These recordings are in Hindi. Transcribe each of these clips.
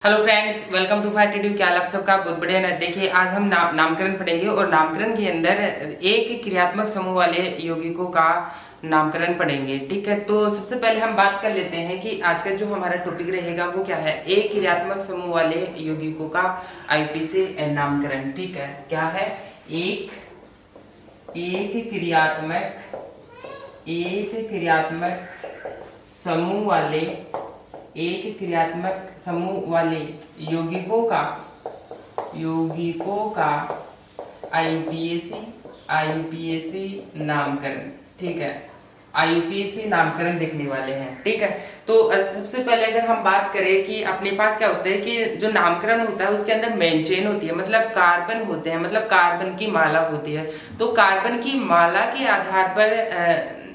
Hello friends, welcome to fight. क्या हाल आप सबका? बहुत बढ़िया ना। देखिए, आज हम नामकरण पढ़ेंगे और नामकरण के अंदर एक क्रियात्मक समूह वाले यौगिकों का नामकरण पढ़ेंगे। ठीक है, तो सबसे पहले हम बात कर लेते हैं कि आज का जो हमारा टॉपिक रहेगा वो क्या है। एक क्रियात्मक समूह वाले यौगिकों का आईपी से नामकरण। ठीक है, क्या है? एक क्रियात्मक समूह वाले यौगिकों का आईयूपीएसी नामकरण। ठीक है, आईयूपीएसी नामकरण देखने वाले हैं। ठीक है, तो सबसे पहले अगर हम बात करें कि अपने पास क्या होता है कि जो नामकरण होता है उसके अंदर मेन चेन होती है, मतलब कार्बन होते हैं, मतलब कार्बन की माला होती है। तो कार्बन की माला के आधार पर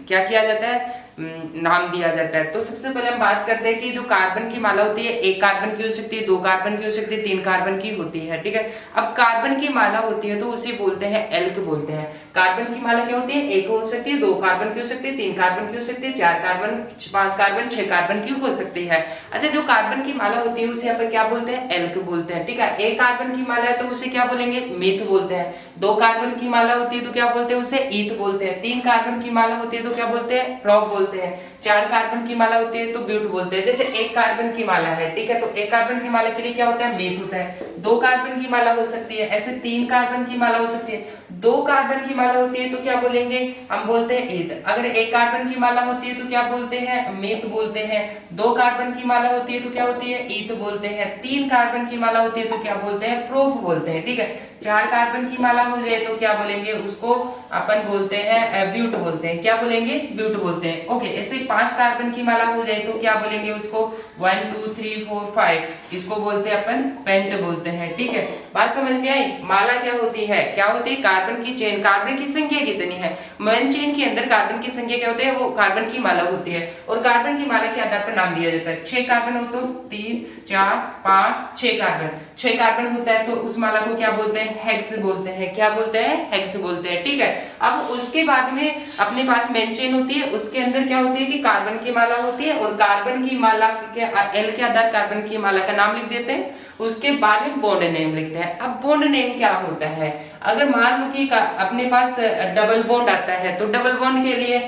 क्या किया जाता है? नाम दिया जाता है। तो सबसे पहले हम बात करते हैं कि जो कार्बन की माला होती है, एक कार्बन की हो सकती है, दो कार्बन की हो सकती है, तीन कार्बन की होती है। ठीक है, अब कार्बन की माला होती है तो उसे बोलते हैं एल्क बोलते हैं। कार्बन की माला क्या होती है? एक हो सकती है, दो कार्बन की हो सकती है, तीन कार्बन की हो सकती है, चार कार्बन, पांच कार्बन, छह कार्बन की हो सकती है। अच्छा, जो कार्बन की माला होती है उसे यहाँ पर क्या बोलते हैं? एल्क बोलते हैं। ठीक है, एक कार्बन की माला है तो उसे क्या बोलेंगे? मीथ बोलते हैं। दो कार्बन की माला होती है तो क्या बोलते हैं? उसे ईथ बोलते हैं। तीन कार्बन की माला होती है तो क्या बोलते हैं? प्रोप बोलते हैं। चार कार्बन की माला होती है तो ब्यूट बोलते हैं। जैसे एक कार्बन की माला है, ठीक है, तो एक कार्बन की माला के लिए क्या होता है? मीथ होता है। दो कार्बन की माला हो सकती है, ऐसे तीन कार्बन की माला हो सकती है। दो कार्बन की माला होती है तो क्या बोलेंगे? हम बोलते हैं ईथ। अगर एक कार्बन की माला होती है तो क्या बोलते हैं? मीथ बोलते हैं। दो कार्बन की माला होती है तो क्या होती है? ईथ बोलते हैं। तीन कार्बन की माला होती है तो क्या बोलते हैं? प्रोप बोलते हैं। ठीक है, चार कार्बन की माला हो जाए तो क्या बोलेंगे? उसको अपन बोलते हैं ब्यूट बोलते हैं। क्या बोलेंगे? ब्यूट बोलते हैं। ओके, ऐसे पांच कार्बन की माला हो जाए तो क्या बोलेंगे? उसको 1 2 3 4 5, इसको बोलते हैं अपन पेंट बोलते हैं। ठीक है, बात समझ में आई? माला क्या होती है? क्या होती है? कार्बन की चेन। कार्बन की संख्या कितनी है? मेन चेन के अंदर कार्बन की संख्या क्या होती है? वो कार्बन की माला होती है और कार्बन की माला के आधार पर नाम दिया जाता है। 6 कार्बन हो तो 3 4 5 6 कार्बन, 6 कार्बन होता है तो उस माला को क्या बोलते हैं? हेक्स बोलते हैं। क्या बोलते हैं? हेक्स बोलते हैं। ठीक है, अब उसके बाद में अपने पास मेन चेन होती है, उसके अंदर क्या होती है कि कार्बन की माला होती है और कार्बन की माला के एल के आधार कार्बन की माला का नाम लिख देते हैं। उसके बाद में बॉन्ड नेम लिखते हैं। अब बॉन्ड नेम क्या होता है? अगर मान लो कि अपने पास डबल बॉन्ड आता है तो डबल बॉन्ड के लिए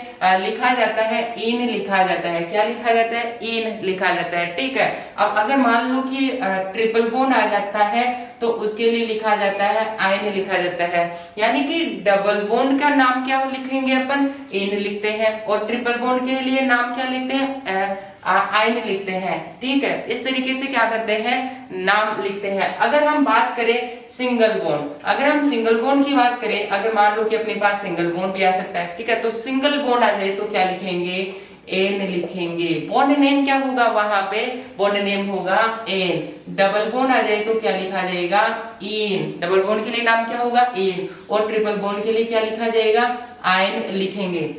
लिखा जाता है इन लिखा जाता है। क्या लिखा जाता है? इन लिखा जाता है। ठीक है, अब अगर मान लो कि ट्रिपल बॉन्ड आ जाता है तो उसके लिए लिखा जाता है आयन लिखा जाता है। यानी कि डबल बॉन्ड का नाम क्या लिखेंगे अपन? इन लिखते हैं और ट्रिपल बॉन्ड के लिए नाम क्या लिखते हैं? आयन लिखते हैं। ठीक है, इस तरीके से क्या करते हैं? नाम लिखते हैं। अगर हम बात करें सिंगल बॉन्ड, अगर हम सिंगल बॉन्ड की बात करें, अगर मान लो कि अपने पास सिंगल बॉन्ड भी आ सकता है, ठीक है, तो सिंगल बॉन्ड आ जाए तो क्या लिखेंगे? एन लिखेंगे। बॉन्ड नेम क्या होगा वहां पे? बॉन्ड नेम होगा एन। डबल बॉन्ड आ जाए तो क्या लिखा जाएगा? इन। डबल बॉन्ड के लिए नाम क्या होगा? इन। और ट्रिपल बॉन्ड के लिए क्या लिखा जाएगा? आयन लिखेंगे।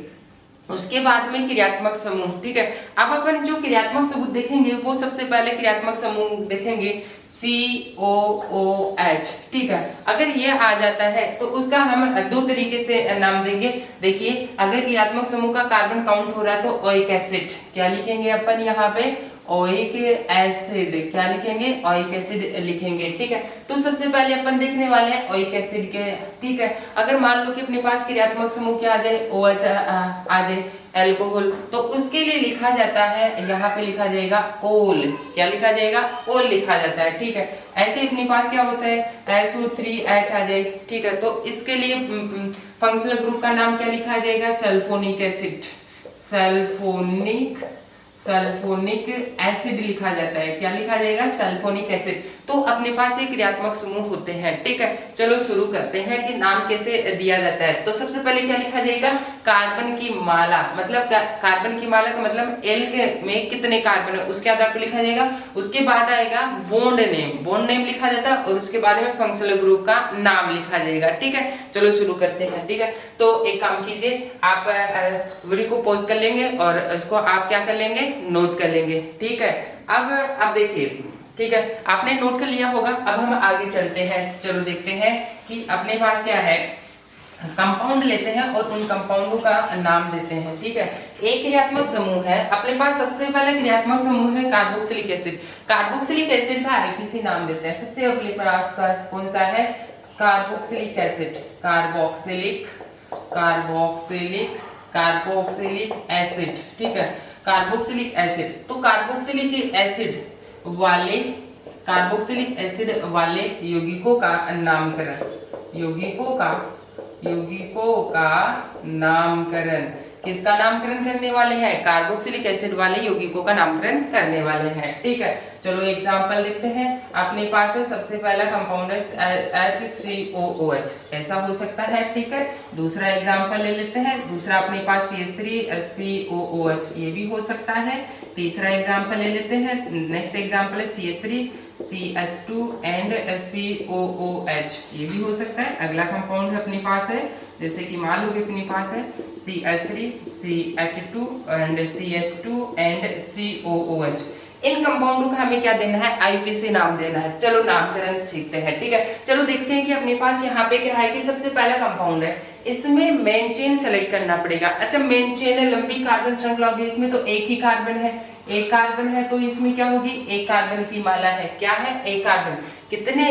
उसके बाद में क्रियात्मक समूह। ठीक है, अब अपन जो क्रियात्मक समूह देखेंगे वो सबसे पहले क्रियात्मक समूह देखेंगे COOH। ठीक है, अगर ये आ जाता है तो उसका हम दो तरीके से नाम देंगे। देखिए, अगर क्रियात्मक समूह का कार्बन काउंट हो रहा है तो ओइक एसिड क्या लिखेंगे अपन यहाँ पे? Oic acid. क्या लिखेंगे? ओइक एसिड लिखेंगे। ठीक है, तो सबसे पहले अपन देखने वाले हैं ओइक एसिड के। ठीक है, अगर मान लो कि अपने पास क्रियात्मक समूह क्या आ जाए? OH आ जाए, एल्कोहल, तो उसके लिए लिखा जाता है, यहाँ पे लिखा जाएगा ओल। क्या लिखा जाएगा? ओल लिखा जाता है। ठीक है, ऐसे अपने पास क्या होता है? SO3H आ जाए। ठीक है, तो इसके लिए फंक्शनल ग्रुप का नाम क्या लिखा जाएगा? Sulphonic acid. सल्फोनिक एसिड लिखा जाता है। क्या लिखा जाएगा? Sulphonic acid. तो अपने पास ये क्रियात्मक समूह होते हैं। ठीक है, चलो शुरू करते हैं कि नाम कैसे दिया जाता है। तो सबसे पहले क्या लिखा जाएगा? कार्बन की माला, मतलब कार्बन की माला का मतलब एल के में कितने कार्बन है उसके आधार पर लिखा जाएगा। उसके बाद आएगा बॉन्ड नेम। बॉन्ड नेम लिखा जाता है और उसके बाद में फंक्शनल ग्रुप का नाम लिखा जाएगा। ठीक है, चलो शुरू करते हैं। ठीक है, तो एक काम कीजिए, आप वीडियो को पॉज कर लेंगे और इसको आप क्या कर लेंगे? नोट कर लेंगे। ठीक है, अब देखिए, ठीक है, आपने नोट कर लिया होगा। अब हम आगे चलते हैं। चलो देखते हैं कि अपने पास क्या है। कंपाउंड लेते हैं और उन कंपाउंडों का नाम देते हैं। ठीक है, एक क्रियात्मक समूह है अपने पास। सबसे पहले क्रियात्मक समूह है कार्बोक्सिलिक एसिड। कार्बोक्सिलिक एसिड का आईपीसी नाम देते हैं। सबसे अपने पास का कौन सा है? Carboxylic acid. Carboxylic carboxylic carboxylic acid. ठीक है, कार्बोक्सिलिक एसिड। तो कार्बोक्सिलिक एसिड वाले यौगिकों का नामकरण। यौगिकों का नामकरण किसका नामकरण करने वाले हैं? कार्बोक्सिलिक एसिड वाले यौगिकों का नामकरण करने वाले हैं। ठीक है, चलो एग्जांपल देखते हैं। अपने पास है सबसे पहला कंपाउंड है HCOOH, ऐसा हो सकता है। ठीक है, दूसरा एग्जांपल ले लेते हैं। दूसरा अपने पास CH3COOH, ये भी हो सकता है। तीसरा एग्जांपल ले लेते हैं। नेक्स्ट एग्जांपल है CH3CH2 एंड COOH, ये भी हो सकता है। अगला कंपाउंड अपने पास है, जैसे कि मान लो कि अपने पास है CH3CH2 and CH2 and COOH। इन कंपाउंडों का हमें क्या देना है? आईपीसी नाम देना है। चलो नामकरण सीखते हैं। ठीक है, चलो देखते हैं कि अपने पास यहाँ पे क्या है कि सबसे पहला कंपाउंड है, इसमें मेन चेन सेलेक्ट करना पड़ेगा। अच्छा, मेन चेन है, लंबी कार्बन श्रृंखला होगी, इसमें तो एक ही कार्बन है। एक कार्बन है तो इसमें क्या होगी? एक कार्बन की माला है। क्या है? एक कार्बन। कितने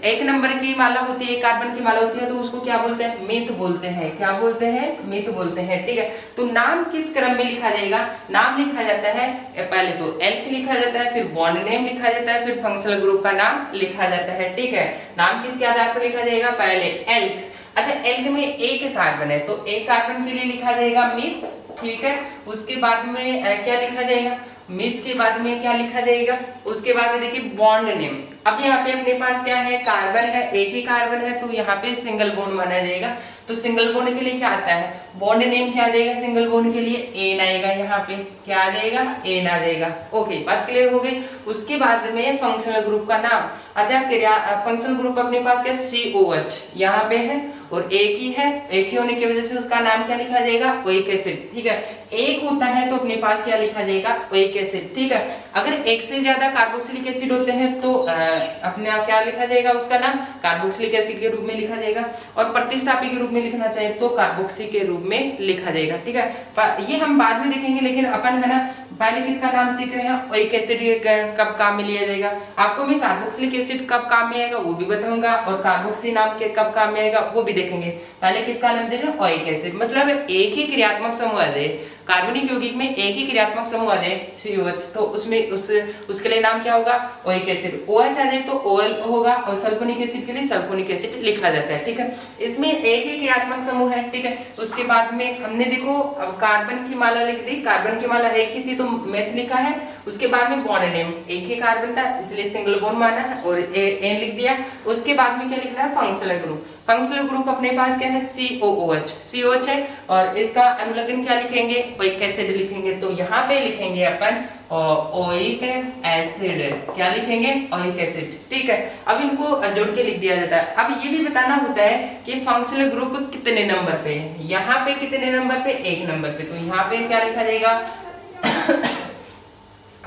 एक नंबर की माला होती है, एक कार्बन की माला होती है, तो उसको क्या बोलते हैं? मिथ बोलते हैं। क्या बोलते हैं? मिथ बोलते हैं। ठीक है, तो नाम किस क्रम में लिखा जाएगा? नाम लिखा जाता है पहले तो एल्क लिखा जाता है, फिर बॉन्ड नेम लिखा जाता है, फिर फंक्शनल ग्रुप का नाम लिखा जाता है। ठीक है, नाम किसके आधार पर लिखा जाएगा? पहले एल्क। अच्छा, एल्क में एक कार्बन है तो एक कार्बन के लिए लिखा जाएगा मिथ। ठीक है, उसके बाद में क्या लिखा जाएगा? मिथ के बाद में क्या लिखा जाएगा? उसके बाद में देखिए बॉन्ड नेम। अब यहाँ पे अपने पास क्या है? कार्बन है, एक ही कार्बन है, तो यहाँ पे सिंगल बॉन्ड माना जाएगा। तो सिंगल बॉन्ड के लिए क्या आता है? बॉन्ड नेम क्या आ जाएगा? सिंगल बॉन्ड के लिए एन आएगा। यहाँ पे क्या आ जाएगा? एन आ जाएगा। ओके, बात क्लियर हो गई। उसके बाद में फंक्शनल ग्रुप का नाम। अच्छा, फंक्शनल ग्रुप अपने पास क्या? COH यहाँ पे है और एक ही है। एक ही होने की वजह से उसका नाम क्या लिखा जाएगा? Oic acid. ठीक है, एक होता है तो अपने पास क्या लिखा जाएगा? Oic acid. ठीक है, अगर एक से ज्यादा कार्बोक्सिलिक एसिड होते हैं तो अपने क्या लिखा जाएगा? उसका नाम कार्बोक्सिलिक एसिड के रूप में लिखा जाएगा, और प्रतिस्थापी के रूप में लिखना चाहिए तो कार्बोक्सी के रूप में लिखा जाएगा। ठीक है, ये हम बाद में देखेंगे, लेकिन अपन है ना पहले किसका नाम सीख रहे हैं? ओइक एसिड कब काम में लिया जाएगा। आपको मैं कार्बोक्सिलिक एसिड कब काम में आएगा वो भी बताऊंगा, और कार्बोक्सी नाम के कब काम में आएगा वो भी देखेंगे। पहले किसका नाम दे रहे हैं? Oic acid. मतलब एक ही क्रियात्मक समूह आ जाए, कार्बनिक यौगिक में एक ही क्रियात्मक समूह आ जाए COH, तो उसमें उसके लिए नाम क्या होगा? Oic acid. OH आ जाए तो OL होगा, और सल्फोनिक एसिड के लिए सल्फोनिक एसिड लिखा जाता है। ठीक है, इसमें एक ही क्रियात्मक समूह है। ठीक है, उसके बाद में हमने देखो अब कार्बन की माला लिख दी। कार्बन की माला एक ही थी तो मेथ लिखा है। उसके बाद में बॉन्ड नेम, एक ही कार्बन था इसलिए सिंगल बॉन्ड माना है और एन लिख दिया। उसके बाद में क्या लिख रहा है? Functional group. फंक्शनल ग्रुप अपने पास क्या है? COOH है, और इसका अनुलग्न क्या लिखेंगे? ओइक एसिड लिखेंगे। तो यहाँ पे लिखेंगे अपन ओइक एसिड। क्या लिखेंगे? Oic acid. ठीक है, अब इनको जोड़ के लिख दिया जाता है। अब ये भी बताना होता है कि फंक्शनल ग्रुप कितने नंबर पे है। यहाँ पे कितने नंबर पे? एक नंबर पे। तो यहाँ पे क्या लिखा जाएगा?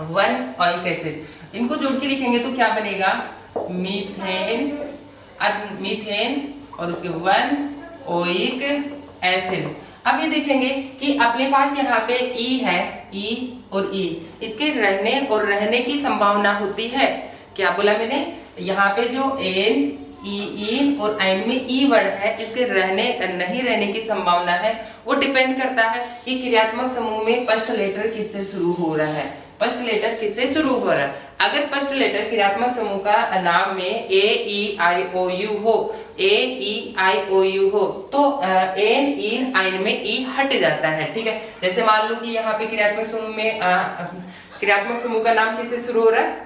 1 ओइक एसिड। इनको जोड़ के लिखेंगे तो क्या बनेगा? मीथेन और उसके 1 ओइक एसिड। अब ये देखेंगे कि अपने पास यहाँ पे E है, E और E, इसके रहने और रहने की संभावना होती है। क्या बोला मैंने? यहाँ पे जो इन और आइन में E वर्ड है, इसके रहने नहीं रहने की संभावना है, वो डिपेंड करता है कि क्रियात्मक समूह में फर्स्ट लेटर किससे शुरू हो रहा है। फर्स्ट लेटर किससे शुरू हो रहा है? अगर फर्स्ट लेटर क्रियात्मक समूह का नाम में AEIOU हो तो एन इन आइन में E हट जाता है। ठीक है, जैसे मान लो कि यहाँ पे क्रियात्मक समूह का नाम किससे शुरू हो रहा है?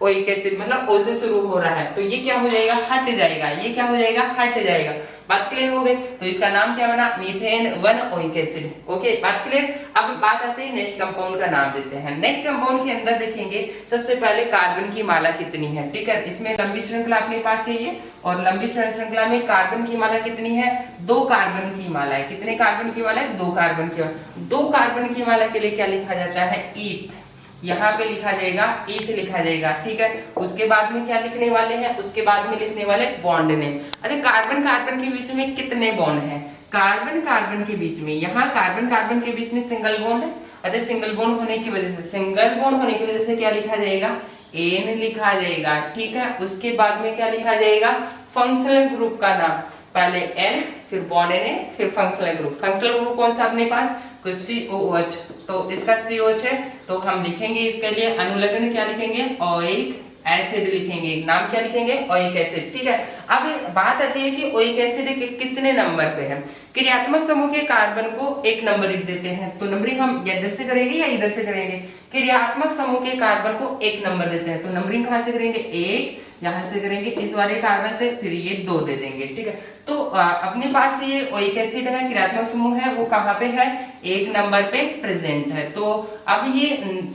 ओइक एसिड, मतलब O से शुरू हो रहा है, तो ये क्या हो जाएगा? हट जाएगा। ये क्या हो जाएगा? हट जाएगा। बात क्लियर हो गई? तो इसका नाम क्या बना? Methane 1 oic acid. ओके, बात क्लियर। अब बात आती है नेक्स्ट कंपाउंड का नाम देते हैं। नेक्स्ट कंपाउंड के अंदर देखेंगे सबसे पहले कार्बन की माला कितनी है। ठीक है, इसमें लंबी श्रृंखला अपने पास है ये, और लंबी श्रृंखला में कार्बन की माला कितनी है? 2 कार्बन की माला है। कितने कार्बन की माला है? 2 कार्बन की। 2 कार्बन की माला के लिए क्या लिखा जाता है? ईथ। यहाँ पे लिखा जाएगा ईथ लिखा जाएगा, ठीक है। उसके बाद में क्या लिखने वाले हैं, उसके बाद में लिखने वाले बॉन्ड नेम। अरे कार्बन कार्बन के बीच में कितने बॉन्ड हैं, कार्बन कार्बन के बीच में, यहाँ कार्बन कार्बन के बीच में सिंगल बॉन्ड है। अच्छा सिंगल बॉन्ड होने की वजह से, सिंगल बॉन्ड होने की वजह से क्या लिखा जाएगा, एन लिखा जाएगा, ठीक है। उसके बाद में क्या लिखा जाएगा, फंक्शनल ग्रुप का नाम, पहले एल फिर बॉन्ड एन फिर फंक्शनल ग्रुप। फंक्शनल ग्रुप कौन सा अपने पास, COOH, तो इसका COH है तो हम लिखेंगे इसके लिए अनुलग्न क्या लिखेंगे, ओइक एसिड लिखेंगे, नाम क्या लिखेंगे, ओइक एसिड, ठीक है। अब बात आती है कि ओइक एसिड कितने नंबर पे है। क्रियात्मक समूह के कार्बन को एक नंबर लिख देते हैं, तो नंबरिंग हम इधर से करेंगे या इधर से करेंगे। क्रियात्मक समूह के कार्बन को एक नंबर देते हैं, तो नंबरिंग कहां से करेंगे, एक यहां से करेंगे इस वाले कार्बन से, फिर ये 2 दे देंगे, ठीक है। तो अपने पास ये ओइक एसिड है, क्रियात्मक समूह है, वो कहां पे है, एक नंबर पे प्रेजेंट है। तो अब ये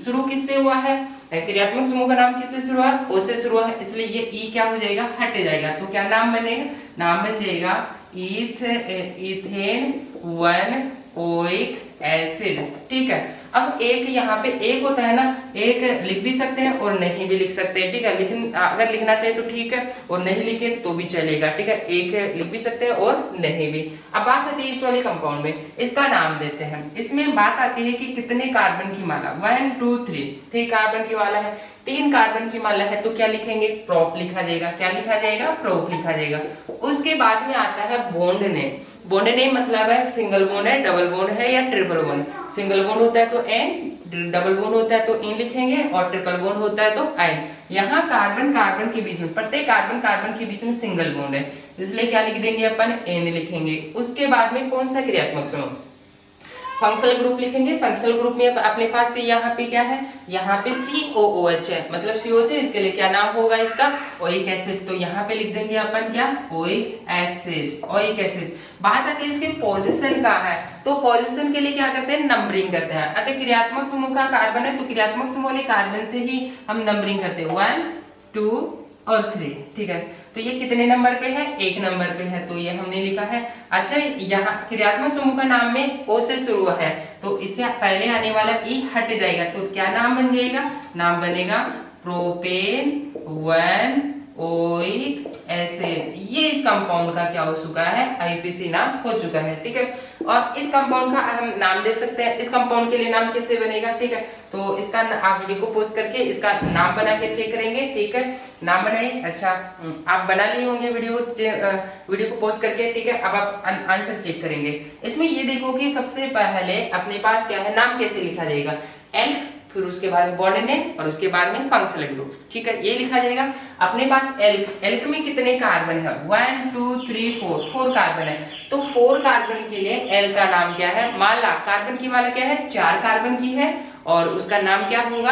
शुरू किससे हुआ है, क्रियात्मक समूह का नाम किससे शुरू हुआ, ओ से शुरू हुआ है, इसलिए ये ई क्या हो जाएगा, हट जाएगा। तो क्या नाम बनेगा, नाम बन जाएगा इथेन 1 ओइक एसिड, ठीक है। अब एक यहाँ पे एक होता है ना, एक लिख भी सकते हैं और नहीं भी लिख सकते हैं, ठीक है। लेकिन अगर लिखना चाहे तो ठीक है, और नहीं लिखे तो भी चलेगा, ठीक है। एक लिख भी सकते हैं और नहीं भी। अब बात आती है इस वाले कंपाउंड में, इसका नाम देते हैं। इसमें बात आती है कि कितने कार्बन की माला, 1 2 3 कार्बन की माला है, 3 कार्बन की माला है, तो क्या लिखेंगे, प्रोप लिखा जाएगा, क्या लिखा जाएगा, प्रोप लिखा जाएगा। उसके बाद में आता है बॉन्ड नेम। बॉन्ड नेम मतलब है सिंगल बॉन्ड है, डबल बॉन्ड है या ट्रिपल बॉन्ड। सिंगल बॉन्ड होता है तो एन, डबल बॉन्ड होता है तो इन लिखेंगे, और ट्रिपल बॉन्ड होता है तो एन। यहाँ कार्बन कार्बन के बीच में, प्रत्येक कार्बन कार्बन के बीच में सिंगल बॉन्ड है, इसलिए क्या लिख देंगे अपन, एन लिखेंगे। उसके बाद में कौन सा क्रियात्मक समूह, फंक्शनल ग्रुप लिखेंगे। फंक्शनल ग्रुप में अपने पास यहाँ पे क्या है, यहाँ पे COOH है, मतलब COH है, इसके लिए क्या नाम होगा इसका, ओइक एसिड। तो यहाँ पे लिख देंगे अपन क्या, ओइक एसिड, ओइक एसिड। बात आती है इसके पोजीशन का है, तो पोजीशन के लिए क्या करते हैं, नंबरिंग करते हैं। अच्छा क्रियात्मक समूह का कार्बन है, तो क्रियात्मक समूह वाले कार्बन से ही हम नंबरिंग करते हैं, 1 2 और 3, ठीक है। तो ये कितने नंबर पे है, एक नंबर पे है, तो ये हमने लिखा है। अच्छा यहाँ क्रियात्मक समूह का नाम में ओ से शुरू है, तो इससे पहले आने वाला ई हट जाएगा, तो क्या नाम बन जाएगा, नाम बनेगा प्रोपेन 1 ओइक एसिड। ये इस कंपाउंड का क्या हो चुका है, IUPAC नाम हो चुका है, ठीक है। और इस कंपाउंड का हम नाम दे सकते हैं, इस कंपाउंड के लिए नाम कैसे बनेगा, ठीक है। तो इसका आप वीडियो को पोस्ट करके इसका नाम बना के चेक करेंगे, ठीक है। नाम बनाए, अच्छा आप बना लिए होंगे वीडियो को पोस्ट करके, ठीक है। अब आप आंसर चेक करेंगे। इसमें ये देखो कि सबसे पहले अपने पास क्या है, नाम कैसे लिखा जाएगा, एल, फिर उसके बाद में बॉन्ड नेम, और उसके बाद में फंक्शनल ग्रुप, ठीक है, ये लिखा जाएगा। अपने पास एल्क में कितने कार्बन है, 1 2 3 4 कार्बन है, तो 4 कार्बन के लिए एल का नाम क्या है, माला, कार्बन की माला क्या है, 4 कार्बन की है, और उसका नाम क्या होगा,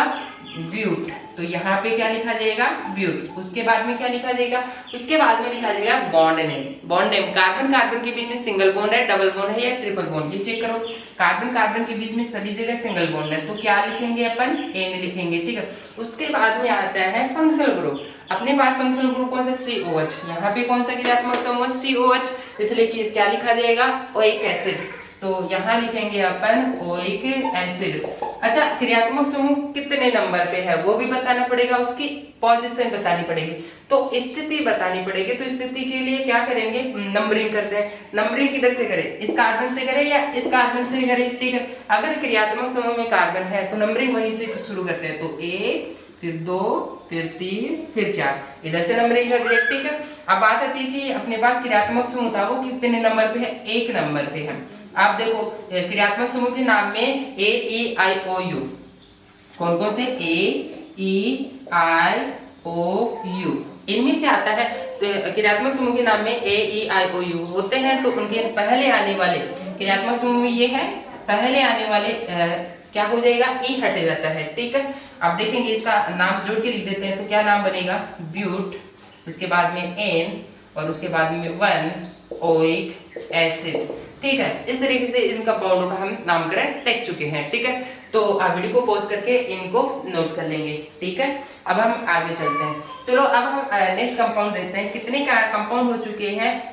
ब्यूट। तो यहाँ पे क्या लिखा जाएगा, ब्यूट। उसके बाद में क्या लिखा जाएगा, उसके बाद में लिखा जाएगा bond name. Bond name, carbon carbon के बीच में सिंगल बॉन्ड है, डबल बॉन्ड है या ट्रिपल बॉन्ड, ये चेक करो। कार्बन कार्बन के बीच में सभी जगह सिंगल बॉन्ड है, तो क्या लिखेंगे अपन, एन लिखेंगे, ठीक है। उसके बाद में आता है फंक्शनल ग्रुप। अपने पास फंक्शनल ग्रुप कौन सा, COH। यहाँ पे कौन सा क्रियात्मक समूह, COH, इसलिए कि क्या लिखा जाएगा, ओइक एसिड। तो यहाँ लिखेंगे अपन ओइक एसिड। अच्छा क्रियात्मक समूह कितने नंबर पे है वो भी बताना पड़ेगा, उसकी पोजीशन बतानी पड़ेगी, तो स्थिति बतानी पड़ेगी। तो स्थिति के लिए क्या करेंगे, नंबरिंग करते हैं। नंबरिंग किधर से करें, इस कार्बन से करें या इस कार्बन से करें, ठीक है। अगर क्रियात्मक समूह में कार्बन है तो नंबरिंग वहीं से शुरू करते हैं, तो 1 फिर 2 फिर 3 फिर 4, इधर से नंबरिंग कर दिया, ठीक है। अब बात आती है कि अपने पास क्रियात्मक समूह था वो कितने नंबर पे है, 1 नंबर पे है। आप देखो क्रियात्मक समूह के नाम में AEIOU, कौन कौन से, AEIOU, इनमें से आता है। तो क्रियात्मक समूह के नाम में AEIOU होते हैं, तो उनके पहले आने वाले क्रियात्मक समूह में ये है, पहले आने वाले क्या हो जाएगा, ई हट जाता है, ठीक है। अब देखेंगे इसका नाम जोड़ के लिख देते हैं, तो क्या नाम बनेगा, ब्यूट, उसके बाद में एन, और उसके बाद में 1 ओइक एसिड, ठीक है। इस तरीके से इन कंपाउंडों का हम नामकरण देख चुके हैं, ठीक है। तो आप वीडियो को पॉज करके इनको नोट कर लेंगे, ठीक है। अब हम आगे चलते हैं, चलो अब हम नेक्स्ट कंपाउंड देखते हैं। कितने कंपाउंड हो चुके हैं,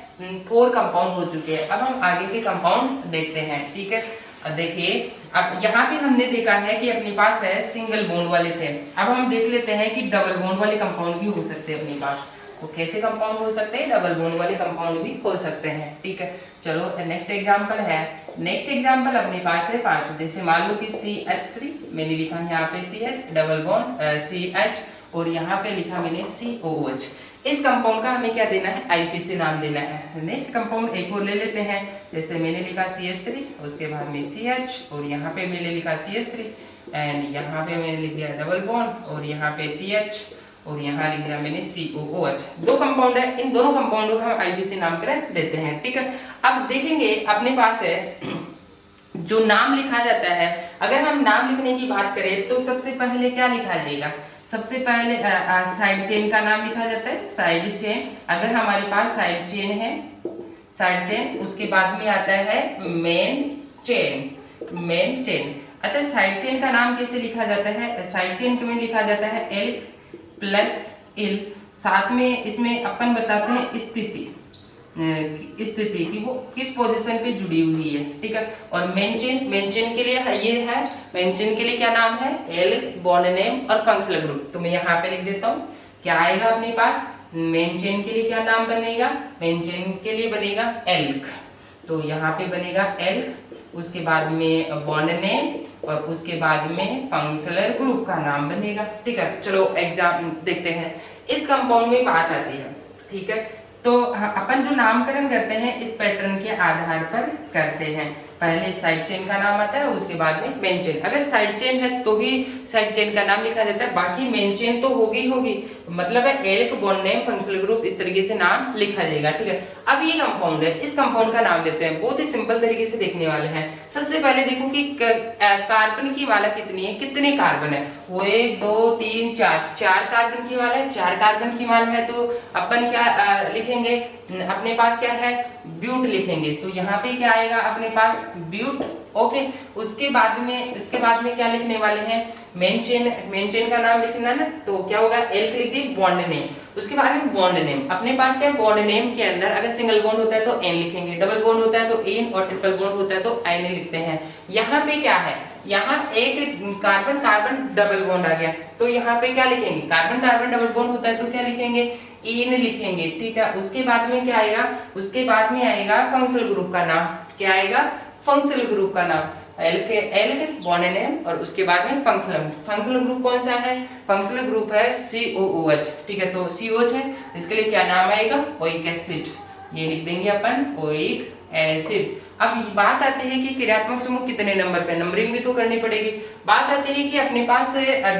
4 कंपाउंड हो चुके हैं। अब हम आगे के कंपाउंड देखते हैं, ठीक है। अब देखिए, अब यहाँ पे हमने देखा है कि अपने पास है सिंगल बॉन्ड वाले थे। अब हम देख लेते हैं कि डबल बॉन्ड वाले कंपाउंड भी हो सकते हैं अपने पास। तो कैसे कंपाउंड हो सकते हैं? डबल बॉन्ड वाले कंपाउंड भी हो सकते हैं। ठीक है, चलो नेक्स्ट एग्जांपल है। नेक्स्ट एग्जांपल अपने पास है 5। जैसे मान लो कि CH3 मैंने लिखा है यहाँ पे CH डबल बॉन्ड CH और यहाँ पे लिखा मैंने COOH। इस कंपाउंड का हमें क्या देना है? IUPAC नाम देना है। नेक्स्ट कंपाउंड एक और ले लेते हैं। जैसे मैंने लिखा CH3, उसके बाद में CH और यहाँ पे मैंने लिखा CH3 एंड यहाँ पे मैंने लिख दिया डबल बॉन्ड और यहाँ पे CH और यहाँ लिख दिया मैंने COOH। दो कंपाउंड है, इन दोनों कंपाउंडों का हम IUPAC नामकरण देते हैं। ठीक है, अब देखेंगे अपने पास है जो नाम लिखा जाता है। अगर हम नाम लिखने की बात करें तो सबसे पहले क्या लिखा जाएगा? सबसे पहले साइड चेन का नाम लिखा जाता है, साइड चेन। अगर हमारे पास साइड चेन है, साइड चेन, उसके बाद में आता है मेन चेन, मेन चेन। अच्छा, साइड चेन का नाम कैसे लिखा जाता है? साइड चेन में लिखा जाता है एल प्लस एल, साथ में इसमें अपन बताते हैं स्थिति, स्थिति की वो किस पोजीशन पे जुड़ी हुई है। ठीक है, और मेन चेन, मेन चेन के लिए ये है, मेन चेन के लिए क्या नाम है? एल बॉन्ड नेम और फंक्शनल ग्रुप। तो मैं यहाँ पे लिख देता हूँ, क्या आएगा अपने पास? मेन चेन के लिए क्या नाम बनेगा? मेन चेन के लिए बनेगा एल्क। तो यहाँ पे बनेगा एल्क, उसके बाद में बॉन्ड नेम और उसके बाद में फंक्शनल ग्रुप का नाम बनेगा। ठीक है, चलो एग्जाम देखते हैं। इस कंपाउंड में बात आती है। ठीक है, तो अपन जो नामकरण करते हैं इस पैटर्न के आधार पर करते हैं। पहले साइड चेन का नाम आता है, उसके बाद में मेन चेन। अगर साइड चेन है तो ही साइड चेन का नाम लिखा जाता है, बाकी मेन चेन तो होगी होगी, मतलब है elk bond name functional group, इस तरीके से नाम लिखा जाएगा। ठीक है, अब ये कंपाउंड है, इस कंपाउंड का नाम देते हैं। बहुत ही सिंपल तरीके से देखने वाले हैं। सबसे पहले देखो कि कार्बन की माला कितनी है, कितने कार्बन है? वो 1 2 3 4, 4 कार्बन की माला है। 4 कार्बन की माला है तो अपन क्या लिखेंगे? अपने पास क्या है? ब्यूट लिखेंगे। तो यहाँ पे क्या आएगा अपने पास? ब्यूट। ओके, उसके बाद में क्या लिखने वाले हैं? मेन चेन, मेन चेन का नाम लिखना ना, तो क्या होगा? एल्क लिख दी, बॉन्ड नेम, उसके बाद में बॉन्ड नेम। अपने पास क्या है? बॉन्ड नेम के अंदर अगर सिंगल बॉन्ड होता है तो एन लिखेंगे, डबल बॉन्ड होता है तो एन और ट्रिपल बॉन्ड होता है तो एन लिखते हैं। यहाँ पे क्या है? यहाँ एक कार्बन कार्बन डबल बॉन्ड आ गया, तो यहाँ पे क्या लिखेंगे? कार्बन कार्बन डबल बॉन्ड होता है तो क्या लिखेंगे? इन लिखेंगे। ठीक है, उसके बाद में क्या आएगा? उसके बाद में आएगा फंक्शनल ग्रुप का नाम। क्या आएगा? फंक्शनल ग्रुप का नाम, एल बॉन्ड नेम और उसके बाद में फंक्शनल ग्रुप कौन सा है? फंक्शनल ग्रुप है COOH। ठीक है, तो COH है, इसके लिए क्या नाम आएगा? Oic acid. ये लिख देंगे अपन, ओइक एसिड। अब बात आती है कि क्रियात्मक समूह कितने नंबर पे, नंबरिंग भी तो करनी पड़ेगी। बात आती है कि अपने पास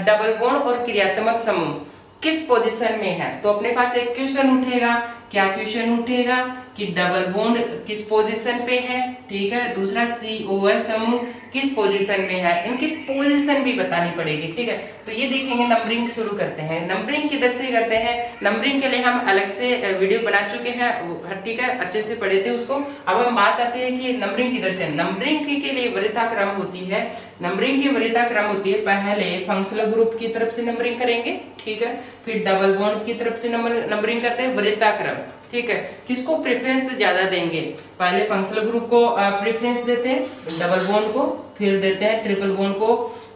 डबल बॉन्ड और क्रियात्मक समूह किस पोजीशन में है, तो अपने पास एक क्वेश्चन उठेगा। क्या क्वेश्चन उठेगा कि डबल बॉन्ड किस पोजीशन पे है? ठीक है, दूसरा COH समूह किस पोजीशन में है, इनकी पोजीशन भी बतानी पड़ेगी। ठीक है, तो ये देखेंगे। नंबरिंग शुरू करते हैं। नंबरिंग किधर से करते हैं? नंबरिंग के लिए हम अलग से वीडियो बना चुके हैं। ठीक है, अच्छे से पढ़े थे उसको। अब हम बात आती है कि नंबरिंग किधर से। नंबरिंग के लिए वरीयता क्रम होती है। नंबरिंग की वरीयता क्रम होती है, पहले फंक्शनल ग्रुप की तरफ से नंबरिंग करेंगे। ठीक है, फिर डबल बॉन्ड की तरफ से नंबरिंग करते हैं, वरीयता क्रम। ठीक है, किसको प्रेफरेंस ज्यादा देंगे? पहले फंक्शनल ग्रुप को प्रेफरेंस देते हैं, डबल बॉन्ड को, फिर देते हैं ट्रिपल बॉन्ड को,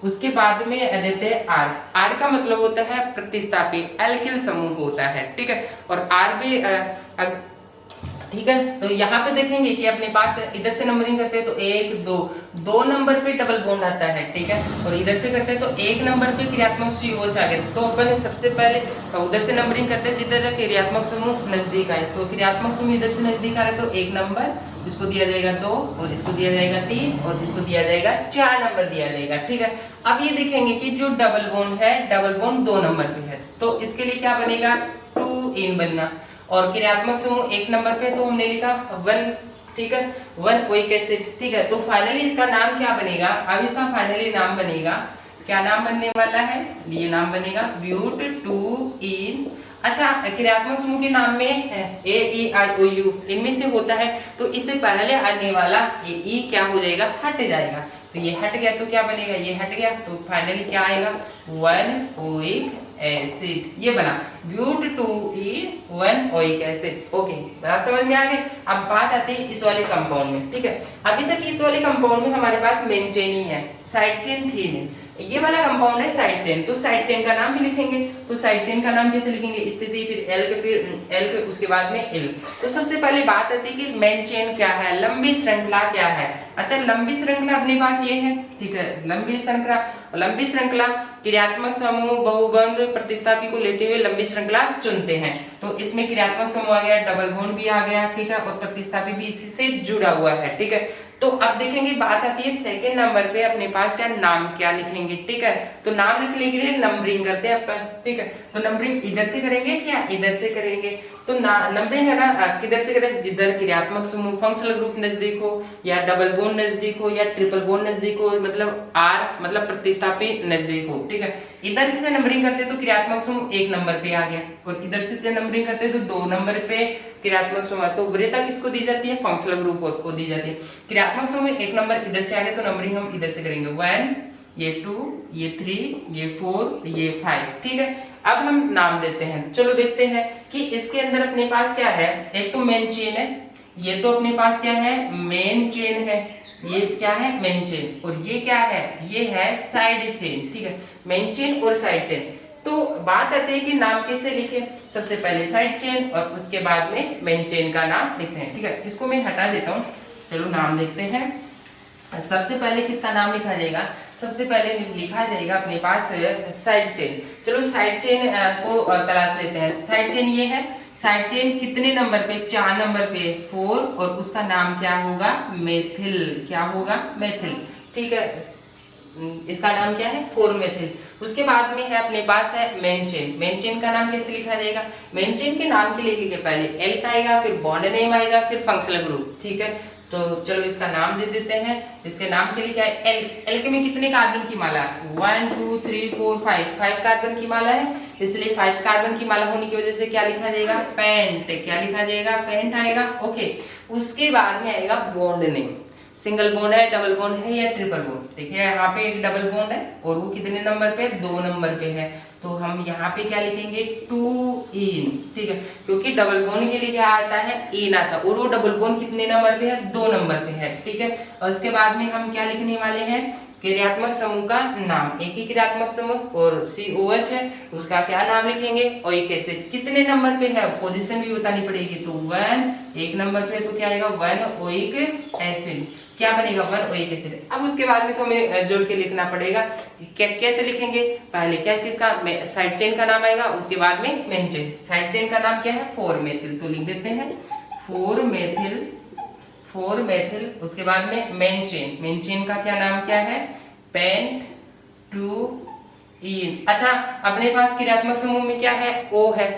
उसके बाद में देते हैं आर। आर का मतलब होता है प्रतिस्थापी, एल्किल समूह होता है। ठीक है, और आर भी ठीक है, तो यहाँ पे देखेंगे कि अपने पास इधर से नंबरिंग करते हैं तो 1 2 2 नंबर पे डबल बॉन्ड आता है। ठीक है, और इधर से करते हैं तो 1 नंबर पे क्रियात्मक COH आ गया। तो अपन सबसे पहले उधर से नंबरिंग करते हैं जिधर क्रियात्मक समूह नजदीक आए। तो क्रियात्मक समूह इधर से नजदीक आ रहा है तो 1 नंबर, इसको दिया जाएगा 2 और इसको दिया जाएगा 3 और इसको दिया जाएगा 4 नंबर दिया जाएगा। ठीक है, अब ये देखेंगे कि जो डबल बॉन्ड है, डबल बॉन्ड 2 नंबर पे है, तो इसके लिए क्या बनेगा? 2 बनना। और क्रियात्मक समूह 1 नंबर पे तो हमने लिखा 1। ठीक है, 1 ओइक एसिड। ठीक है, तो फाइनली इसका नाम क्या बनेगा? अब इसका फाइनली नाम बनेगा, क्या नाम बनने वाला है? ये नाम बनेगा ब्यूट 2 अच्छा, क्रियात्मक समूह के नाम में AEIOU इनमें से होता है, तो इससे पहले आने वाला E क्या हो जाएगा? हट जाएगा। तो ये हट गया तो क्या बनेगा? ये हट गया तो फाइनली क्या आएगा? 1 ओइक एसिड, ये बना ब्यूट2E1ओइक एसिड। ओके, बात समझ में आ गई। अब बात आती है इस वाले कंपाउंड में, ठीक है। अभी तक इस वाले कंपाउंड में हमारे पास मेन चेन ही है, साइड चेन थी नहीं। ये वाला कंपाउंड है साइड चेन, तो साइड चेन का नाम भी लिखेंगे। तो साइड चेन का नाम कैसे लिखेंगे? स्थिति, फिर एल, फिर एल, उसके बाद में एल। तो सबसे पहले बात आती है कि मेन चेन क्या है, लंबी श्रृंखला क्या है। अच्छा, लंबी श्रृंखला अपने पास ये है, ठीक है। लंबी श्रृंखला क्रियात्मक समूह बहुबंध प्रतिस्थापी को लेते हुए लंबी श्रृंखला चुनते हैं। तो इसमें क्रियात्मक समूह आ गया, डबल बॉन्ड भी आ गया, ठीक है, और प्रतिस्थापी भी इसी से जुड़ा हुआ है, ठीक है। तो अब देखेंगे बात आती है सेकंड नंबर पे अपने पास क्या नाम क्या लिखेंगे, ठीक है। तो नाम लिखने के लिए नंबरिंग करते हैं अपन, ठीक है। तो नंबरिंग इधर से करेंगे या इधर से करेंगे? तो नंबरिंग है ना, किधर से करें? जिधर क्रियात्मक समूह फंक्शनल ग्रुप नजदीक हो, या डबल बॉन्ड नजदीक हो, या ट्रिपल बॉन्ड नजदीक हो, मतलब आर मतलब प्रतिस्थापी नजदीक हो, ठीक है। इधर से नंबरिंग करते तो क्रियात्मक समूह 1 नंबर पे आ गया, और इधर से नंबरिंग करते तो 2 नंबर पे क्रियात्मक समूह। तो वरीयता किसको दी जाती है? फंक्शनल ग्रुप को दी जाती है। क्रियात्मक समूह 1 नंबर इधर से आ गया, तो नंबरिंग हम इधर से करेंगे, 1, ये 2, ये 3, ये 4, ये 5, ठीक है। अब हम नाम देते हैं। चलो देखते हैं कि इसके अंदर अपने पास क्या है। एक तो मेन चेन है, ये तो अपने पास क्या है? मेन चेन है। ये क्या है? Main chain. और ये क्या है? ये है साइड चेन, ठीक है। मेन चेन और साइड चेन। तो बात आती है कि नाम कैसे लिखे। सबसे पहले साइड चेन और उसके बाद में मेन चेन का नाम लिखते हैं, ठीक है। इसको मैं हटा देता हूँ। चलो नाम देखते हैं। सबसे पहले किसका नाम लिखा जाएगा? सबसे पहले लिखा जाएगा अपने पास साइड चेन। चलो साइड चेन को तलाश लेते हैं। साइड चेन ये है। साइड चेन कितने नंबर पे? 4 नंबर पे, 4, और उसका नाम क्या होगा? मेथिल। क्या होगा? मेथिल, ठीक है। इसका नाम क्या है? 4 मेथिल। उसके बाद में है अपने पास है मेन चेन। मेन चेन का नाम कैसे लिखा जाएगा? मेन चेन के नाम के लिए पहले एल का आएगा, फिर बॉन्ड नेम आएगा, फिर फंक्शनल ग्रुप, ठीक है। तो चलो इसका नाम दे देते हैं। इसके नाम के लिए क्या है? एल। एल के में कितने कार्बन की माला? 1 2 3 4 5 कार्बन की माला है, इसलिए 5 कार्बन की माला होने की वजह से क्या लिखा जाएगा? पेंट। क्या लिखा जाएगा? पेंट आएगा, ओके। उसके बाद में आएगा बॉन्ड नेम। सिंगल बॉन्ड है, डबल बॉन्ड है, या ट्रिपल बॉन्ड? देखिए यहाँ पे एक डबल बॉन्ड है, और वो कितने नंबर पे? 2 नंबर पे है। तो हम यहाँ पे क्या लिखेंगे? 2 इन, ठीक है। क्योंकि डबल बॉन्ड के लिए क्या आता है? इन आता, और वो डबल बॉन्ड कितने नंबर पे है? 2 नंबर पे है, ठीक है। और उसके बाद में हम क्या लिखने वाले हैं? क्रियात्मक समूह का नाम। एक ही क्रियात्मक समूह और COH है, उसका क्या नाम लिखेंगे? Oic acid. कितने नंबर पे है? पोजीशन भी बतानी पड़ेगी। तो 1 नंबर पे, तो क्या आएगा? 1 ओइक एसिड। क्या बनेगा? 1 ओइक एसिड। अब उसके बाद में तो हमें जोड़ के लिखना पड़ेगा। कैसे लिखेंगे? पहले क्या किसका? साइड चेन का नाम आएगा, उसके बाद में मेन चेन। साइड चेन का नाम क्या है? 4 मेथिल। तो लिख देते हैं 4 मेथिल, 4 मेथिल। उसके बाद में मेन चेन। मेन चेन का क्या नाम क्या है? पेंट 2 इन। अच्छा, अपने पास क्रियात्मक समूह में क्या है? O है,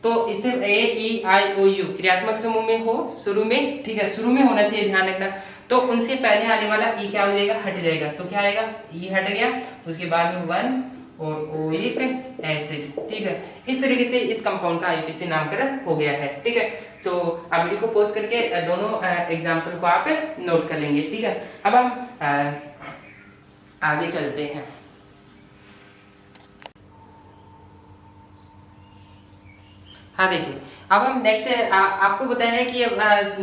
तो इसे AEIOU क्रियात्मक समूह में हो शुरू में, ठीक है। शुरू में होना चाहिए, ध्यान रखना। तो उनसे पहले आने वाला E क्या हो जाएगा? हट जाएगा। तो क्या आएगा? E हट गया, उसके बाद में 1 और ओइक एसिड, ठीक है। इस तरीके से इस कंपाउंड का IUPAC नामकरण हो गया है, ठीक है। तो अब वीडियो को पॉज करके दोनों एग्जाम्पल को आप नोट कर लेंगे, ठीक है। अब हम आगे चलते हैं। हाँ देखिए, अब हम नेक्स्ट आपको बताया है कि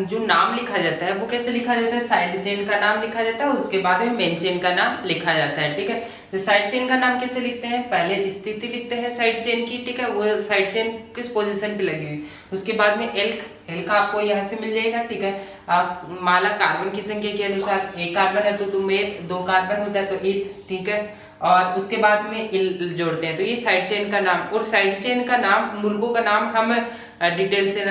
जो नाम लिखा जाता है वो कैसे लिखा जाता है? साइड चेन का नाम लिखा जाता है, उसके बाद में मेन चेन का नाम लिखा जाता है, ठीक है। तो साइड चेन का नाम कैसे लिखते हैं? पहले स्थिति लिखते हैं साइड चेन की, ठीक है। वो साइड चेन किस पोजीशन पे लगी हुई, उसके बाद में एल का आपको यहाँ से मिल जाएगा, ठीक है। माला कार्बन की संख्या के अनुसार 1 कार्बन है तो मेथ, 2 कार्बन होता है तो ईथ, ठीक है। और उसके बाद में इल जोड़ते हैं, तो ये साइड चेन का नाम। और साइड चेन का नाम, मुल्कों का नाम हम डिटेल से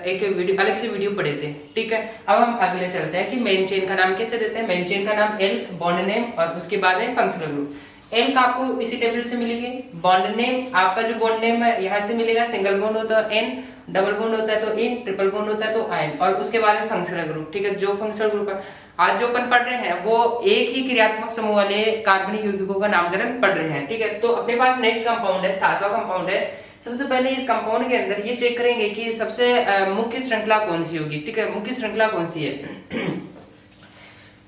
एक वीडियो, अलग से वीडियो पढ़े थे, ठीक है। अब हम अगले चलते हैं कि मेन चेन का नाम कैसे देते हैं। मेन चेन का नाम एल, बॉन्ड नेम, और उसके बाद है फंक्शनल ग्रुप। एल का आपको इसी टेबल से मिलेगी। बॉन्ड नेम, आपका जो बॉन्ड नेम है यहाँ से मिलेगा। सिंगल बॉन्ड होता है N, डबल बॉन्ड होता है तो इन, ट्रिपल बॉन्ड होता है तो आयन, और उसके बाद में फंक्शनल ग्रुप, ठीक है। जो फंक्शनल ग्रुप है आज जो अपन पढ़ रहे हैं वो एक ही क्रियात्मक समूह वाले कार्बनिक यौगिकों का नामकरण पढ़ रहे हैं, ठीक है। तो अपने पास नेक्स्ट कंपाउंड है, 7वां कंपाउंड है। सबसे पहले इस कंपाउंड के अंदर ये चेक करेंगे कि सबसे मुख्य श्रृंखला कौन सी होगी, ठीक है। मुख्य श्रृंखला कौन सी है?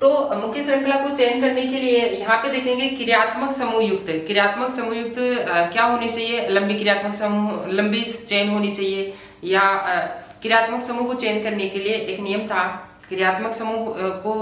तो मुख्य श्रृंखला को चयन करने के लिए यहाँ पे देखेंगे क्रियात्मक समूह युक्त। क्रियात्मक समूह युक्त क्या होनी चाहिए? लंबी क्रियात्मक समूह, लंबी चेन होनी चाहिए। या क्रियात्मक समूह को चयन करने के लिए एक नियम था, क्रियात्मक समूह को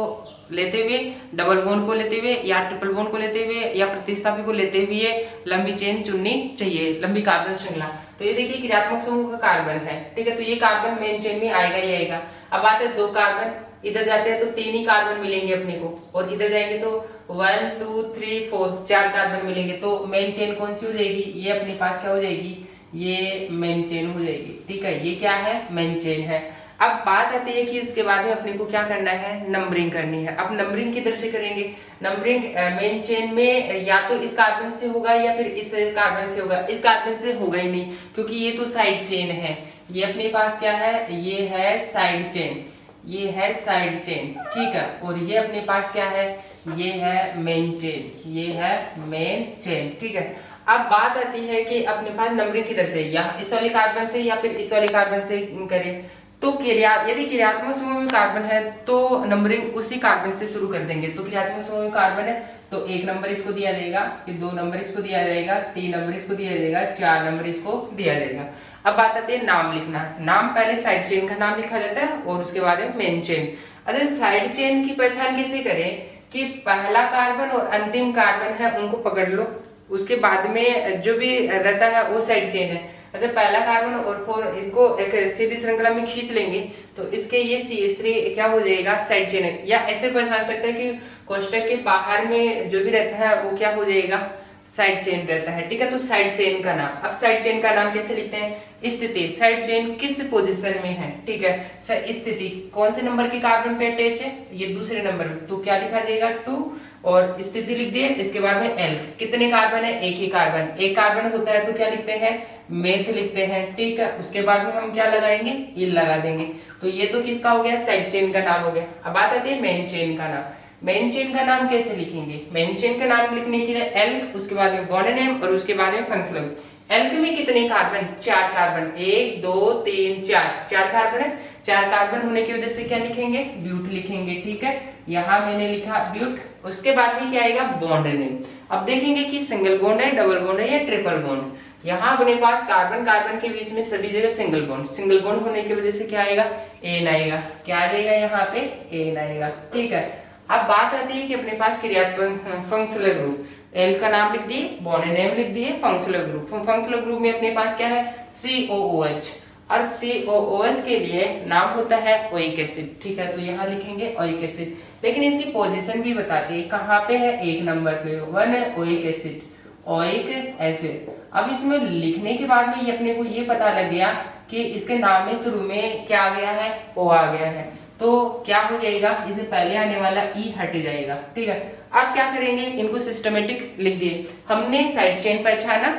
लेते हुए, डबल बॉन्ड को लेते हुए या ट्रिपल बॉन्ड को लेते हुए या प्रतिस्थापी को लेते हुए लंबी चेन चुननी चाहिए, लंबी कार्बन श्रृंखला। तो ये देखिए क्रियात्मक समूह का कार्बन है, ठीक है, तो ये कार्बन मेन चेन में आएगा ही आएगा। अब आते हैं 2 कार्बन, इधर जाते हैं तो 3 ही कार्बन मिलेंगे अपने को, और इधर जाएंगे तो 1 2 3 4 4 कार्बन मिलेंगे। तो मेन चेन कौन सी हो जाएगी? ये अपने पास क्या हो जाएगी? ये मेन चेन हो जाएगी, ठीक है, ये क्या है? मेन चेन है। अब बात आती है कि इसके बाद में अपने को क्या करना है? नंबरिंग करनी है। अब नंबरिंग किधर से करेंगे? नंबरिंग मेन चेन में या तो इस कार्बन से होगा या फिर इस कार्बन से होगा। इस कार्बन से होगा ही नहीं, क्योंकि ये तो साइड चेन है। ये अपने पास क्या है? ये है साइड चेन, ये है साइड चेन, ठीक है, और ये अपने पास क्या है? ये है मेन चेन, ये है मेन चेन, ठीक है। अब बात आती है कि अपने पास नंबरिंग किधर से, या इस वाले कार्बन से या फिर इस वाले कार्बन से करें। तो यदि क्रियात्मक समूह में कार्बन है तो नंबरिंग उसी कार्बन से शुरू कर देंगे। तो क्रियात्मक समूह में कार्बन है तो 1 नंबर इसको दिया जाएगा, फिर 2 नंबर इसको दिया जाएगा, 3 नंबर इसको दिया जाएगा, 4 नंबर इसको दिया जाएगा। अब बात आती है नाम लिखना। नाम पहले साइड चेन का नाम लिखा जाता है और उसके बाद में मेन चेन। अच्छा, साइड चेन की पहचान कैसे करें? कि पहला कार्बन और अंतिम कार्बन है उनको पकड़ लो, उसके बाद में जो भी रहता है वो साइड चेन है। अच्छा, पहला कार्बन और 4 इनको एक सीधी श्रृंखला में खींच लेंगे तो इसके ये CH3 क्या हो जाएगा? साइड चेन है। या ऐसे पहचान सकते हैं कि कोष्टक के बाहर में जो भी रहता है वो क्या हो जाएगा? साइड चेन रहता है, ठीक है। तो साइड चेन का नाम, अब साइड चेन का नाम कैसे लिखते हैं? स्थिति, साइड चेन किस पोजीशन में है, ठीक है। स्थिति कौन से नंबर के कार्बन पे अटैच है? ये दूसरे नंबर, तो क्या लिखा जाएगा? 2, और स्थिति लिख दिए। इसके बाद में एल्क, कितने कार्बन है? 1 ही कार्बन। 1 कार्बन होता है तो क्या लिखते हैं? मेथ लिखते हैं, ठीक है। उसके बाद में हम क्या लगाएंगे? इल लगा देंगे। तो ये तो किसका हो गया? साइड चेन का नाम हो गया। अब बात आती है मेन चेन का नाम। मेन चेन का नाम कैसे लिखेंगे? मेन चेन का नाम लिखने के लिए एल्क, उसके बाद में बॉन्ड नेम और उसके बाद में फंक्शनल। एल्क में कितने कार्बन? 4 कार्बन, 1 2 3 4 कार्बन है। 4 कार्बन होने की वजह से क्या लिखेंगे? ब्यूट लिखेंगे, ठीक है। यहाँ मैंने लिखा ब्यूट। उसके बाद में क्या आएगा? Bond name. अब देखेंगे कि सिंगल बॉन्ड है, डबल बॉन्ड है या ट्रिपल बॉन्ड। यहाँ अपने पास कार्बन कार्बन के बीच में सभी जगह सिंगल बॉन्ड। सिंगल बॉन्ड होने की वजह से क्या आएगा? एन आएगा। क्या आ जाएगा? यहाँ पे एन आएगा, ठीक है। अब बात आती है कि अपने पास क्रियात्मक फंक्शनल ग्रुप। एल का नाम लिख दिए, बॉन्ड नेम लिख दिए, फंक्शनल ग्रुप। फंक्शनल ग्रुप में अपने पास क्या है? COOH, और COOH के लिए नाम होता है ओइक एसिड, ठीक है। तो यहाँ लिखेंगे ओइक एसिड। लेकिन इसकी पोजीशन भी बताती है, कहाँ पे है? 1 नंबर पे 1 है ओइक एसिड, ओइक एसिड। अब इसमें लिखने के बाद में ये अपने को ये पता लग गया कि इसके नाम में शुरू में क्या आ गया है? O आ गया है। तो क्या हो जाएगा? इसे पहले आने वाला ई हट जाएगा, ठीक है। अब क्या करेंगे? इनको सिस्टमेटिक लिख दिए हमने। साइड चेन पहचाना,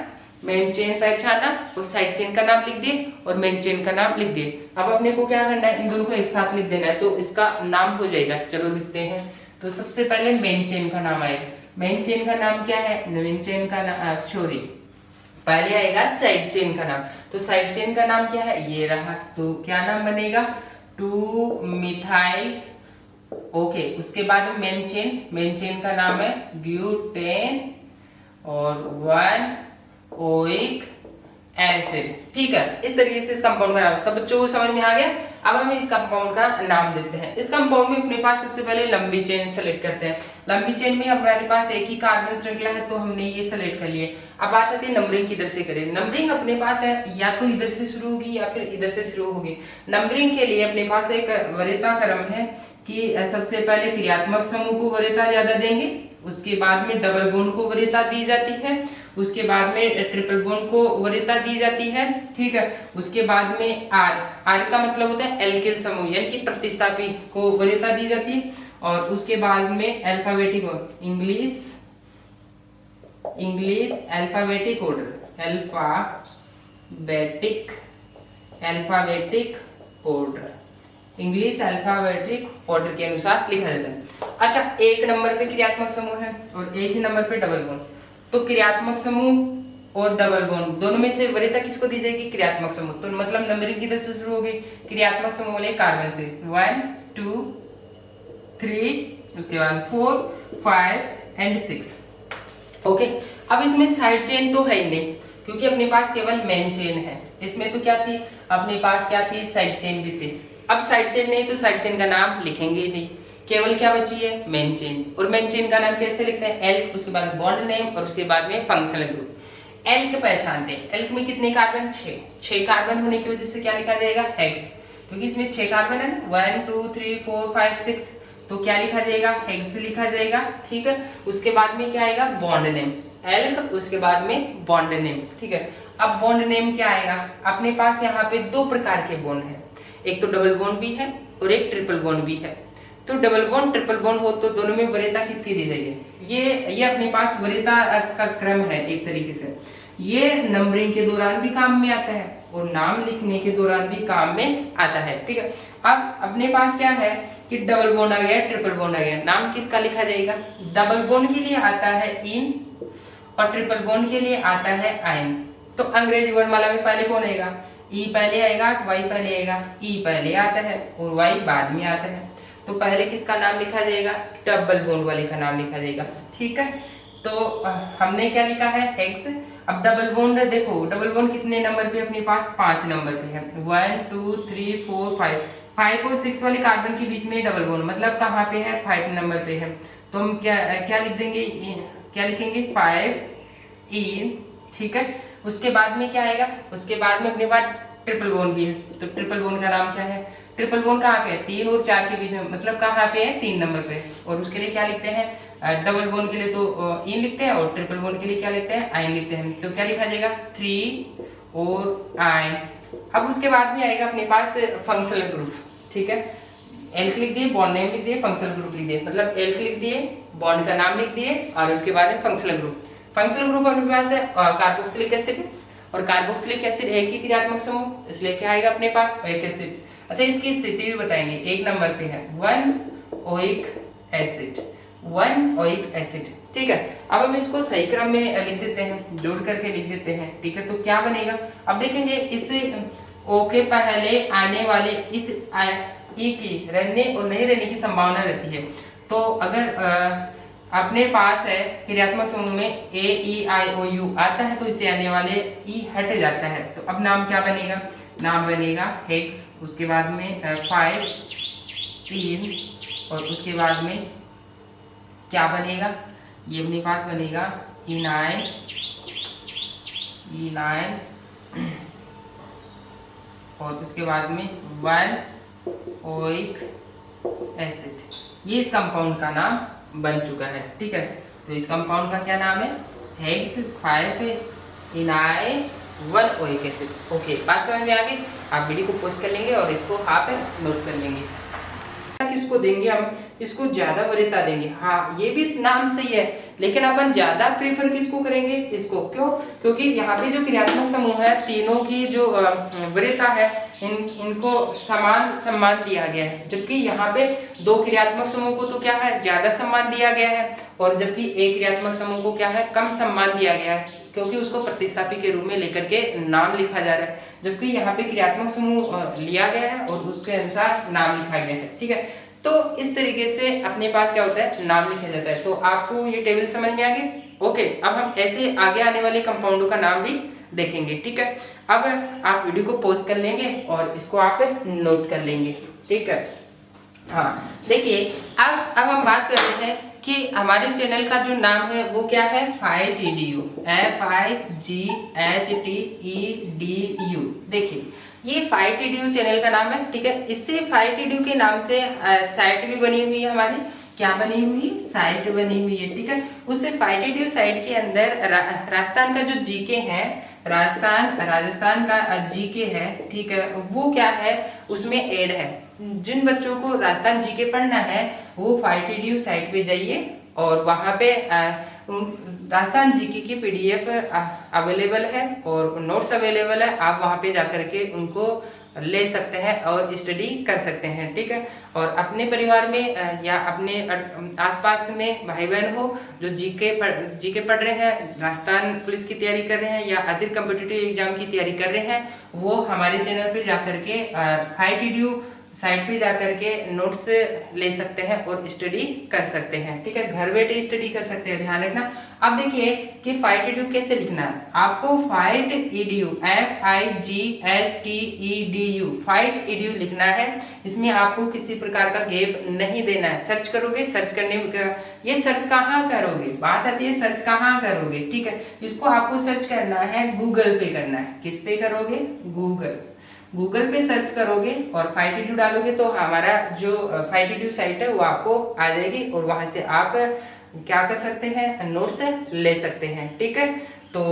मेन चेन पहचाना और साइड चेन का नाम लिख दिए और मेन चेन का नाम लिख दिए। अब अपने को क्या करना है? इन दोनों को एक साथ लिख देना है, तो इसका नाम हो जाएगा। चलो लिखते हैं। तो सबसे पहले मेन चेन का नाम आएगा। मेन चेन का नाम क्या है? मेन चेन का नाम सॉरी, पहले आएगा साइड चेन का नाम। तो साइड चेन का नाम क्या है? ये रहा। तो क्या नाम बनेगा? 2 मिथाइल, ओके। उसके बाद मेन चेन का नाम है ब्यूटेन और 1 ओइक एसिड, ठीक है। इस तरीके से इस कंपाउंड का नाम सब बच्चों को समझ में आ गया। अब हम इस कंपाउंड का नाम देते हैं। इस कंपाउंड में अपने पास सबसे पहले लंबी चेन सेलेक्ट करते हैं। लंबी चेन में हमारे पास एक ही कार्बन श्रृंखला है तो हमने ये सेलेक्ट कर लिए। अब बात आती है नंबरिंग किधर से करें। नंबरिंग अपने पास है या तो इधर से शुरू होगी या फिर इधर से शुरू होगी। नंबरिंग के लिए अपने पास एक वरीयता क्रम है कि सबसे पहले क्रियात्मक समूह को वरीयता ज्यादा देंगे, उसके बाद में डबल बॉन्ड को वरीयता दी जाती है, उसके बाद में ट्रिपल बॉन्ड को वरीयता दी जाती है, ठीक है। उसके बाद में आर का मतलब होता है एल्किल समूह यानी कि प्रतिस्थापी को वरीयता दी जाती है, और उसके बाद में alphabetic English alphabetic order, alphabetic order, English alphabetic order के अनुसार लिखा जाता है। अच्छा, 1 नंबर पे क्रियात्मक समूह है और 1 ही नंबर पे डबल बॉन्ड। तो क्रियात्मक समूह और डबल बॉन्ड दोनों में से वरीयता किसको दी जाएगी? क्रियात्मक समूह। तो मतलब नंबरिंग किधर से शुरू होगी? क्रियात्मक समूह वाले कार्बन से। 1 2 3 उसके बाद 4, 5 एंड 6। ओके, अब इसमें साइड चेन तो है ही नहीं, क्योंकि अपने पास केवल मेन चेन है। इसमें तो क्या थी, अपने पास क्या थी, साइड चेन भी थी। अब साइड चेन नहीं तो साइड चेन का नाम लिखेंगे ही नहीं, केवल क्या बची है, मेन चेन। और मेन चेन का नाम कैसे लिखते हैं, एल्क, उसके बाद बॉन्ड नेम और उसके बाद में फंक्शनल ग्रुप। एल्क पहचानते हैं, एल्क में कितने कार्बन, 6 कार्बन होने की वजह से क्या लिखा जाएगा, हेक्स, क्योंकि इसमें 6 कार्बन है ना, 1 2 3 4 5 6, तो क्या लिखा जाएगा, हेक्स लिखा जाएगा। ठीक है, उसके बाद में क्या आएगा, बॉन्ड नेम, एल्क, उसके बाद में बॉन्ड नेम। ठीक है, अब बॉन्ड नेम क्या आएगा, अपने पास यहाँ पे 2 प्रकार के बॉन्ड है, एक तो डबल बॉन्ड भी है और एक ट्रिपल बॉन्ड भी है। तो डबल बॉन्ड ट्रिपल बॉन्ड हो तो दोनों में वरीयता किसकी दी जाएगी, ये अपने पास वरीयता का क्रम है एक तरीके से। ये नंबरिंग के दौरान भी काम में आता है और नाम लिखने के दौरान भी काम में आता है। ठीक है, अब अपने पास क्या है कि डबल बॉन्ड आ गया, ट्रिपल बॉन्ड आ गया, नाम किसका लिखा जाएगा, डबल बॉन्ड के लिए आता है इन और ट्रिपल बॉन्ड के लिए आता है आइन। तो अंग्रेजी वर्णमाला में पहले कौन आएगा, ई पहले आएगा, वाई पहले आएगा, ई पहले आता है और वाई बाद में आता है। तो पहले किसका नाम लिखा जाएगा, डबल बॉन्ड वाले का नाम लिखा जाएगा। ठीक है, तो हमने क्या लिखा है, हेक्स। अब डबल बॉन्ड देखो, डबल बॉन्ड कितने नंबर पे अपने पास, 5 नंबर पे है, 1 2 3 4 5 और 6 वाले कार्बन के बीच में डबल बॉन्ड, मतलब कहाँ पे है, 5 नंबर पे है। तो हम क्या लिख देंगे, क्या लिखेंगे, 5 इन। ठीक है, उसके बाद में क्या आएगा, उसके बाद में अपने पास ट्रिपल बॉन्ड भी है। तो ट्रिपल बॉन्ड का नाम क्या है, ट्रिपल बॉन्ड कहाँ पे है, 3 और 4 के बीच में, मतलब कहाँ पे है, 3 नंबर पे। और उसके लिए क्या लिखते हैं, डबल बॉन्ड के लिए तो इन लिखते हैं और ट्रिपल बॉन्ड के लिए क्या लिखते हैं, आइन लिखते हैं। तो क्या लिखा जाएगा, 3 और आइन। अब उसके बाद में आएगा अपने पास फंक्शनल ग्रुप। ठीक है, एल्क लिख दिए, बॉन्ड नेम लिख दिए, फंक्शनल ग्रुप लिख दिए, मतलब एल्क लिख दिए, बॉन्ड का नाम लिख दिए और उसके बाद में फंक्शनल ग्रुप। फंक्शनल ग्रुप अपने पास है कार्बोक्सिलिक एसिड, और कार्बोक्सिलिक एसिड एक ही क्रियात्मक समूह, इसलिए क्या आएगा अपने पास, ओइक एसिड। अच्छा, इसकी स्थिति भी बताएंगे, 1 नंबर पे है 1 ओइक एसिड, 1 ओइक एसिड। ठीक है, अब हम इसको सही क्रम में लिख देते हैं, जोड़ करके लिख देते हैं। ठीक है, तो क्या बनेगा, अब देखेंगे इस ओ के पहले आने वाले इस ई की रहने और नहीं रहने की संभावना रहती है। तो अगर अपने पास है क्रियात्मक समूह में ए ई आई ओ यू आता है तो इसे आने वाले ई हट जाता है। तो अब नाम क्या बनेगा, नाम बनेगा हेक्स, उसके बाद में 5 3 और उसके बाद में क्या बनेगा, ये अपने पास बनेगा इनाइन और उसके बाद में 1 ओइक एसिड। ये इस कंपाउंड का नाम बन चुका है। ठीक है, तो इस कंपाउंड का क्या नाम है, हेक्स 5 इनाइन 1 ओइक एसिड। ओके, बात समझ में आ गई। आप वीडियो को पोस्ट कर लेंगे और इसको आप नोट कर लेंगे। किसको देंगे हम, इसको ज्यादा वरीयता देंगे। हाँ, ये भी नाम सही है, लेकिन अपन ज्यादा प्रेफर किसको करेंगे, इसको। क्यों, क्योंकि यहाँ पे जो क्रियात्मक समूह है तीनों की जो वरीयता है इनको समान सम्मान दिया गया है, जबकि यहाँ पे 2 क्रियात्मक समूह को तो क्या है, ज्यादा सम्मान दिया गया है, और जबकि एक क्रियात्मक समूह को क्या है, कम सम्मान दिया गया है, क्योंकि उसको प्रतिस्थापी के रूप में लेकर के नाम लिखा जा रहा है। जबकि यहाँ पे क्रियात्मक समूह लिया गया है और उसके अनुसार नाम लिखा गया है। ठीक है, तो इस तरीके से अपने पास क्या होता है, नाम लिखा जाता है। तो आपको ये टेबल समझ में आ गई। ओके, अब हम ऐसे आगे आने वाले कंपाउंडों का नाम भी देखेंगे। ठीक है, अब आप वीडियो को पॉज कर लेंगे और इसको आप नोट कर लेंगे। ठीक है, हाँ देखिए, अब हम बात कर रहे हैं कि हमारे चैनल का जो नाम है वो क्या है, FIGHTEDU, FIGHTEDU। देखिए, ये FIGHTEDU चैनल का नाम है। ठीक है, इससे FIGHTEDU के नाम से साइट भी बनी हुई है हमारी, क्या बनी हुई, साइट बनी हुई है। ठीक है, उससे FIGHTEDU साइट के अंदर राजस्थान का जो जीके है, राजस्थान का जीके है, ठीक है, वो क्या है, उसमें ऐड है। जिन बच्चों को राजस्थान जीके पढ़ना है वो FIGHTEDU साइट पे जाइए और वहाँ पे राजस्थान जीके की PDF अवेलेबल है और नोट्स अवेलेबल है। आप वहाँ पे जाकर के उनको ले सकते हैं और स्टडी कर सकते हैं। ठीक है, और अपने परिवार में या अपने आसपास में भाई बहन हो जो जीके पढ़ रहे हैं, राजस्थान पुलिस की तैयारी कर रहे हैं या अदर कॉम्पिटिटिव एग्जाम की तैयारी कर रहे हैं, वो हमारे चैनल पे जाकर के FIGHTEDU साइट पे जा करके नोट्स ले सकते हैं और स्टडी कर सकते हैं। ठीक है, घर बैठे स्टडी कर सकते हैं। ध्यान रखना। अब देखिए कि फाइट एडू कैसे लिखना है। आपको fight edu FIGHTEDU fight edu लिखना है। इसमें आपको किसी प्रकार का गैप नहीं देना है। सर्च करोगे, सर्च करने का ये सर्च कहाँ करोगे, बात आती है सर्च कहाँ करोगे। ठीक है, इसको आपको सर्च करना है गूगल पे करना है। किस पे करोगे, गूगल पे सर्च करोगे और फाइट एडू डालोगे तो हमारा जो फाइट एडू साइट है वो आपको आ जाएगी और वहां से आप क्या कर सकते हैं, नोट्स ले सकते हैं। ठीक है, तो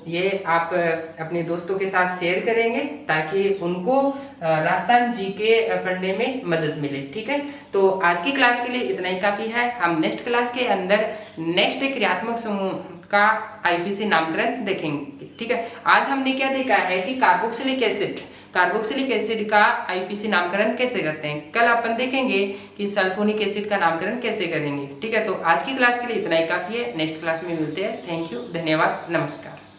ये आप अपने दोस्तों के साथ शेयर करेंगे ताकि उनको राजस्थान जीके पढ़ने में मदद मिले। ठीक है, तो आज की क्लास के लिए इतना ही काफी है। हम नेक्स्ट क्लास के अंदर नेक्स्ट क्रियात्मक समूह का आईपीसी नामकरण देखेंगे। ठीक है, आज हमने क्या देखा है कि कार्बोक्सिलिक एसिड का आईपीसी नामकरण कैसे करते हैं। कल अपन देखेंगे कि सल्फोनिक एसिड का नामकरण कैसे करेंगे। ठीक है, तो आज की क्लास के लिए इतना ही काफी है। नेक्स्ट क्लास में मिलते हैं। थैंक यू, धन्यवाद, नमस्कार।